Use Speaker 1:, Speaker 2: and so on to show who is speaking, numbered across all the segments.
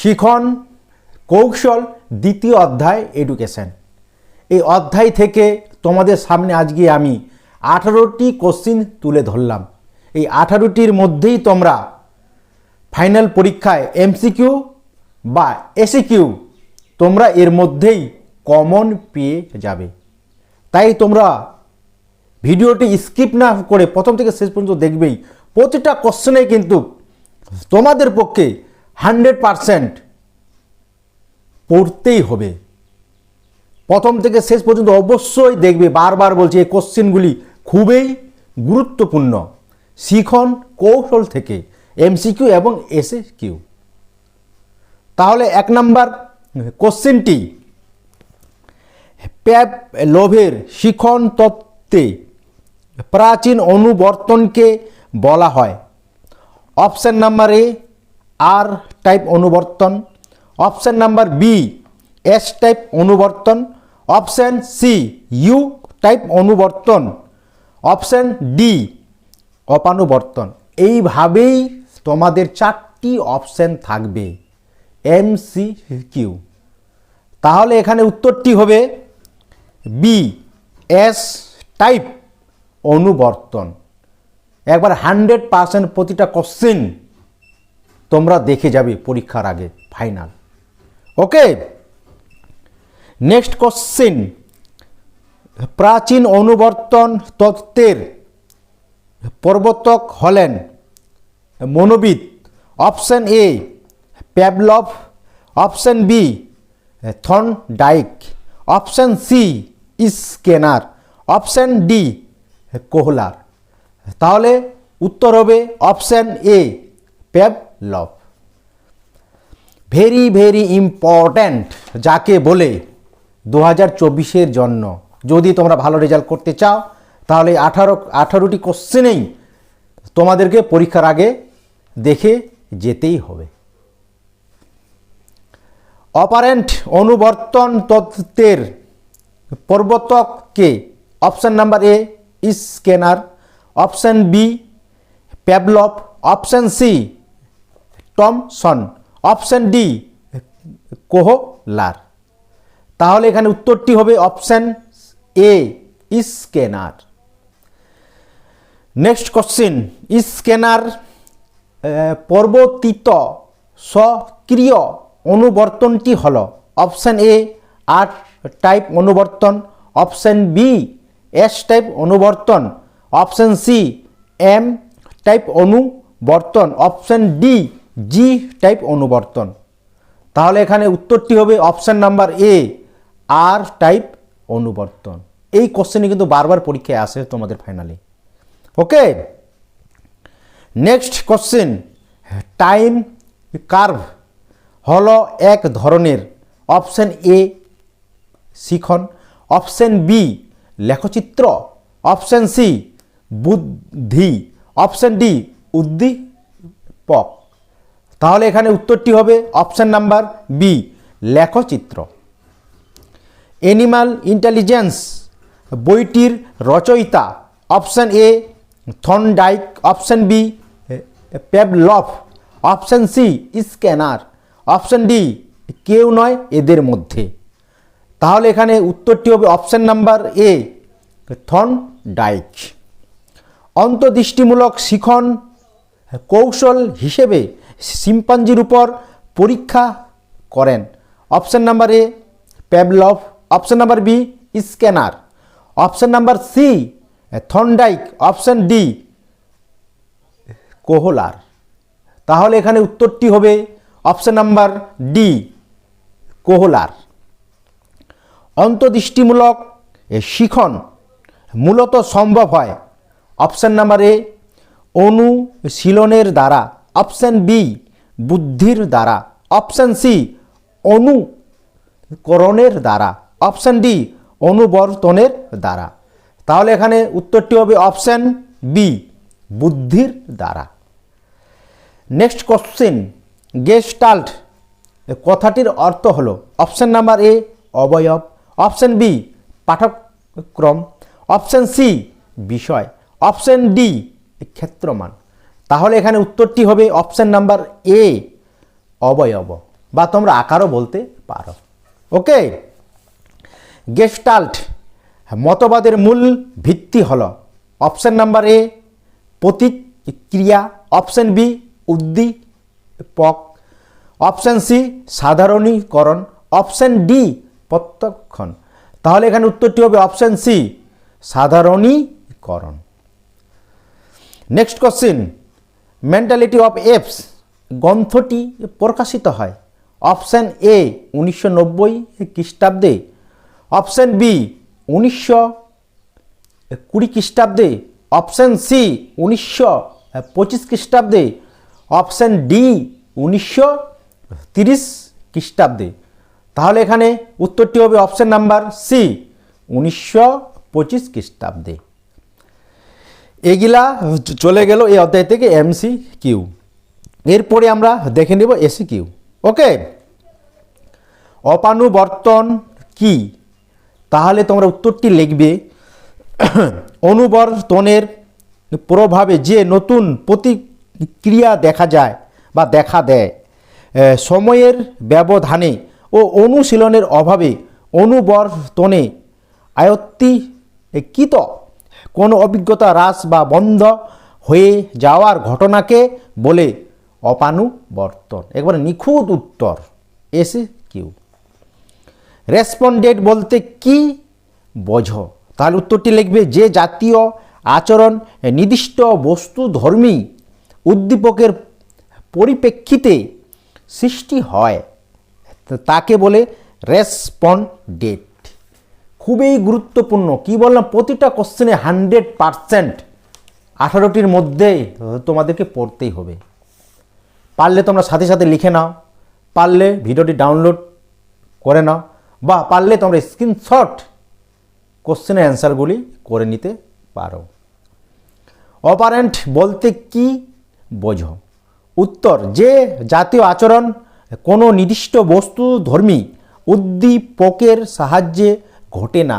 Speaker 1: শিখন কৌশল দ্বিতীয় অধ্যায় এডুকেশন। এই অধ্যায় থেকে তোমাদের সামনে আজকে আমি 18টি কোশ্চিন তুলে ধরলাম। এই 18টির মধ্যেই তোমরা ফাইনাল পরীক্ষায় এমসিকিউ বা এসিকিউ তোমরা এর মধ্যেই কমন পেয়ে যাবে। তাই তোমরা ভিডিওটি স্কিপ না করে প্রথম থেকে শেষ পর্যন্ত দেখবেই। প্রতিটা কোশ্চেনে কিন্তু তোমাদের পক্ষে 100% পড়তেই হবে। প্রথম থেকে শেষ পর্যন্ত অবশ্যই দেখবে। বারবার বলছি, এই কোশ্চেনগুলি খুবই গুরুত্বপূর্ণ শিখন কৌশল থেকে এমসিকিউ এবং এসিকিউ। তাহলে 1 নম্বর কোশ্চেনটি, প্যাভলোভের শিখন তত্ত্বে প্রাচীন অনুবর্তনকে বলা হয়। Option number A R type অনুবর্তন, option number B S type অনুবর্তন, অপশন সি ইউ টাইপ অনুবর্তন, অপশন ডি অপানুবর্তন। এইভাবেই তোমাদের 4টি অপশন থাকবে এমসিকিউ। তাহলে এখানে উত্তরটি হবে বি এস টাইপ অনুবর্তন। একবার 100% প্রতিটা কোশ্চেন তোমরা দেখে যাবে পরীক্ষার আগে ফাইনাল। ওকে, নেক্সট কোশ্চেন, প্রাচীন অনুবর্তন তত্ত্বের প্রবর্তক হলেন মনোবিদ। Option A Pavlov, option B Thorndike, option C Skinner, option D Kohler. তাহলে উত্তর হবে option A Pavlov. Very very important যাকে বলে 2024-এর জন্য। যদি তোমরা ভালো রেজাল্ট করতে চাও তাহলে 18টি কোশ্চেনেই তোমাদেরকে পরীক্ষার আগে দেখে যেতেই হবে। অপারেন্ট অনুবর্তন তত্ত্বের প্রবর্তক কে? Option number A Skinner, option B Pavlov, option C Thomson, option D Kohler. তাহলে এখানে উত্তরটি হবে option A Skinner. Next question, Skinner প্রবর্তিত সক্রিয় অনুবর্তনটি হল। অপশন এ আর টাইপ অনুবর্তন, অপশন বি এস টাইপ অনুবর্তন, অপশন সি এম টাইপ অনুবর্তন, অপশন ডি জি টাইপ অনুবর্তন। তাহলে এখানে উত্তরটি হবে option number A R type অনুবর্তন। এই কোশ্চেনই কিন্তু বারবার পরীক্ষায় আসে তোমাদের ফাইনালে। ওকে, নেক্সট কোশ্চেন, টাইম কার্ভ হলো এক ধরনের। অপশন এ শিখন, অপশন বি লেখচিত্র, অপশন সি বুদ্ধি, অপশন ডি উদ্দীপক। তাহলে এখানে উত্তরটি হবে অপশন নাম্বার বি লেখচিত্র। অ্যানিমাল ইন্টেলিজেন্স বইটির রচয়িতা। Option A Thorndike, option B Pavlov, option C Skinner, option D কেউ নয় এদের মধ্যে। তাহলে এখানে উত্তরটি হবে অপশন নাম্বার এ থর্নডাইক। অন্তর্দৃষ্টিমূলক শিখন কৌশল হিসেবে শিম্পাঞ্জির উপর পরীক্ষা করেন। Option number A Pavlov, option number B scanner, option number C Thorndike, option D Kohler. তাহলে এখানে উত্তরটি হবে অপশন নাম্বার ডি কোহলার। অন্তর্দৃষ্টিমূলক শিখন মূলত সম্ভব হয়। অপশন নাম্বার এ অনুশীলনের দ্বারা, অপশন বি বুদ্ধির দ্বারা, অপশন সি অনুকরণের দ্বারা, অপশন ডি অনুবর্তনের দ্বারা। তাহলে এখানে উত্তরটি হবে অপশন বি বুদ্ধির দ্বারা। নেক্সট কোশ্চেন, গেস্টাল্ট কথাটির অর্থ হলো। অপশন নাম্বার এ অবয়ব, অপশন বি পাঠ্যক্রম, অপশন সি বিষয়, অপশন ডি ক্ষেত্রমান। তাহলে এখানে উত্তরটি হবে অপশন নাম্বার এ অবয়ব। বা তোমরা আকারও বলতে পারো। ওকে, গেস্টাল্ট মতবাদের মূল ভিত্তি হলো অপশন নাম্বার এ প্রতিক্রিয়া, অপশন বি উদ্দীপক, অপশন সি সাধারণীকরণ, অপশন ডি প্রত্যক্ষণ। তাহলে এখানে উত্তরটি হবে অপশন সি সাধারণীকরণ। Next question, mentality of apps গ্রন্থটি প্রকাশিত হয় অপশন এ 1990 খ্রিস্টাব্দে, অপশন বি 1920 খ্রিস্টাব্দে, অপশন সি 1925 খ্রিস্টাব্দে, অপশন ডি 1930 খ্রিস্টাব্দে। তাহলে এখানে উত্তরটি হবে অপশন নাম্বার সি 1925 খ্রিস্টাব্দে। এগুলা চলে গেল এই অধ্যায় থেকে এমসি কিউ। এরপরে আমরা দেখে নেব এসি কিউ। ওকে, অপানুবর্তন কি? তাহলে তোমরা উত্তরটি লিখবে অনুবর্তনের প্রভাবে যে নতুন প্রতিক্রিয়া দেখা যায় বা দেখা দেয়, সময়ের ব্যবধানে ও অনুশীলনের অভাবে অনুবর্তনে আয়ত্তিকৃত কোনো অভিজ্ঞতা হ্রাস বা বন্ধ হয়ে যাওয়ার ঘটনাকে বলে অপানুবর্তন। একবারে নিখুঁত উত্তর, এসি কিউ। রেসপন্ডেন্ট বলতে কি বোঝো? তাহলে উত্তরটি লিখবে যে জাতীয় আচরণ নির্দিষ্ট বস্তুধর্মী উদ্দীপকের পরিপ্রেক্ষিতে সৃষ্টি হয় তাকে বলে রেসপন্ডেন্ট। খুবই গুরুত্বপূর্ণ। কি বললাম, প্রতিটা কোশ্চেনে 100% 18টির মধ্যে তোমাদেরকে পড়তেই হবে। পারলে তোমরা সাথে সাথে লিখে নাও, পারলে ভিডিওটি ডাউনলোড করে নাও, বা পারলে তোমরা স্ক্রিনশট কোশ্চেনের অ্যান্সারগুলি করে নিতে পারো। অপারেন্ট বলতে কি বোঝো? উত্তর, যে জাতীয় আচরণ কোনো নির্দিষ্ট বস্তুধর্মী উদ্দীপকের সাহায্যে ঘটে না,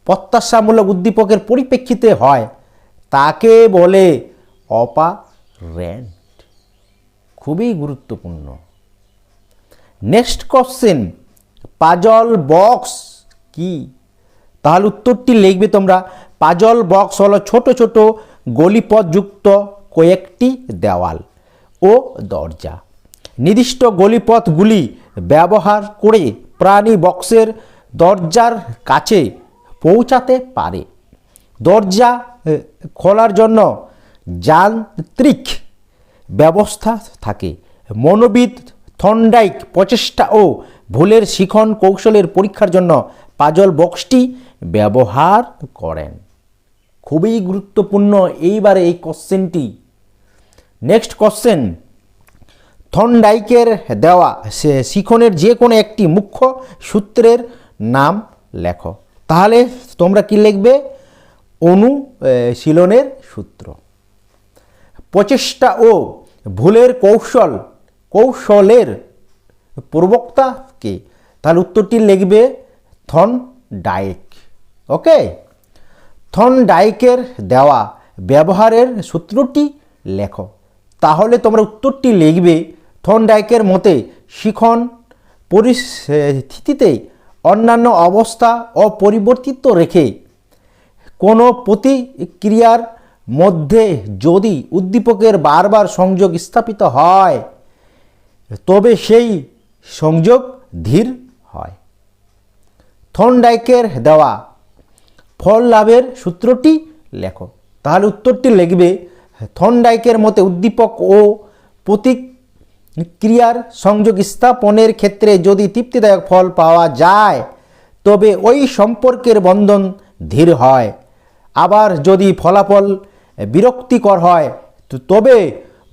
Speaker 1: প্রত্যাশামূলক উদ্দীপকের পরিপ্রেক্ষিতে হয় তাকে বলে অপারেন্ট। খুবই গুরুত্বপূর্ণ। নেক্সট কোশ্চেন, পাজল বক্স কি? তাহলে উত্তরটি লিখবে তোমরা পাজল বক্স হলো ছোট ছোট গলিপথযুক্ত কয়েকটি দেওয়াল ও দরজা। নির্দিষ্ট গলিপথগুলি ব্যবহার করে প্রাণী বক্সের দরজার কাছে পৌঁছাতে পারে। দরজা খোলার জন্য যান্ত্রিক ব্যবস্থা থাকে। মনোবিদ থর্নডাইক প্রচেষ্টা ও ভুলের শিখন কৌশলের পরীক্ষার জন্য পাজল বক্সটি ব্যবহার করেন। খুবই গুরুত্বপূর্ণ এইবারে এই কোশ্চেনটি। নেক্সট কোশ্চেন, থর্নডাইকের দেওয়া শিখনের যে কোনো একটি মুখ্য সূত্রের নাম লেখো। তাহলে তোমরা কি লিখবে? অনুশীলনের সূত্র। প্রচেষ্টা ও ভুলের কৌশলের প্রবক্তা কে? তাহলে উত্তরটি লিখবে থর্নডাইক। ওকে, থর্নডাইকের দেওয়া ব্যবহারের সূত্রটি লেখো। তাহলে তোমরা উত্তরটি লিখবে থর্নডাইকের মতে শিখন পরিস্থিতিতে অন্যান্য অবস্থা অপরিবর্তিত রেখে কোনো প্রতিক্রিয়ার মধ্যে যদি উদ্দীপকের বারবার সংযোগ স্থাপিত হয় তবে সেই সংযোগ ধীর হয়। থর্নডাইকের দেওয়া ফল লাভের সূত্রটি লেখো। তাহলে উত্তরটি লিখবে থর্নডাইকের মতে উদ্দীপক ও প্রতিক্রিয়ার সংযোগ স্থাপনের ক্ষেত্রে যদি তৃপ্তিদায়ক ফল পাওয়া যায় তবে ওই সম্পর্কের বন্ধন ধীর হয়, আবার যদি ফলাফল বিরক্তিকর হয় তবে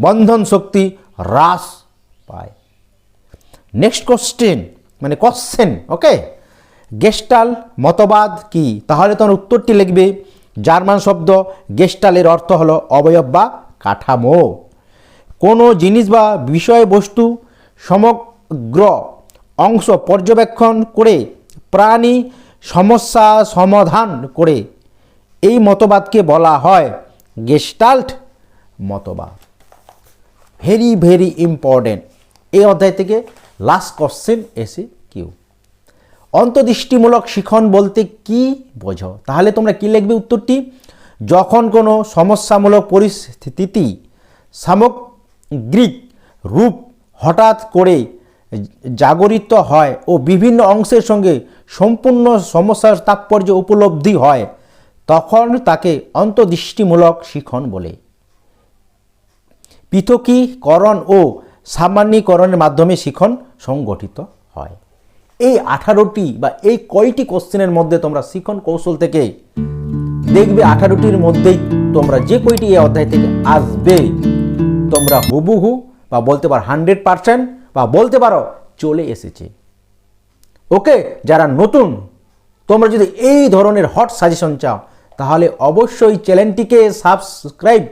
Speaker 1: বন্ধন শক্তি হ্রাস পায়। Next question. ওকে, গেস্টাল্ট মতবাদ কি? তাহলে তোমার উত্তরটি লিখবে জার্মান শব্দ গেস্টালের অর্থ হলো অবয়ব বা কাঠামো। কোনো জিনিস বা বিষয়বস্তু সমগ্র অংশ পর্যবেক্ষণ করে প্রাণী সমস্যা সমাধান করে এই মতবাদকে বলা হয় গেস্টাল্ট মতবাদ। Very very important. এই অধ্যায় থেকে লাস্ট কোশ্চেন এসে কিউ। অন্তর্দৃষ্টিমূলক শিখন বলতে কি বোঝো? তাহলে তোমরা কি লিখবে উত্তরটি? যখন কোনো সমস্যামূলক পরিস্থিতি সামগ্রিক রূপ হঠাৎ করে জাগরিত হয় ও বিভিন্ন অংশের সঙ্গে সম্পূর্ণ সমস্যার তাৎপর্য উপলব্ধি হয়, তখন তাকে অন্তর্দৃষ্টিমূলক শিখন বলে। পৃথকীকরণ ও সামান্যীকরণের মাধ্যমে শিখন সংগঠিত হয়। এই 18টি বা এই কয়টি কোশ্চেনের মধ্যে তোমরা শিখন কৌশল থেকে দেখবে 18টির মধ্যেই তোমরা যে কয়টি এই অধ্যায় থেকে আসবে তোমরা হুবহু বা বলতে পারো 100% বা বলতে পারো চলে এসেছে। ওকে, যারা নতুন তোমরা যদি এই ধরনের হট সাজেশন চাও তাহলে অবশ্যই চ্যানেলটিকে সাবস্ক্রাইব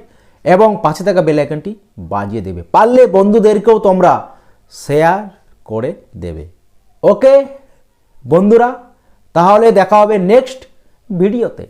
Speaker 1: এবং পাশে থাকা বেল আইকনটি বাজিয়ে দেবে। পারলে বন্ধুদেরকেও তোমরা শেয়ার করে দেবে। ওকে বন্ধুরা, তাহলে দেখা হবে নেক্সট ভিডিওতে।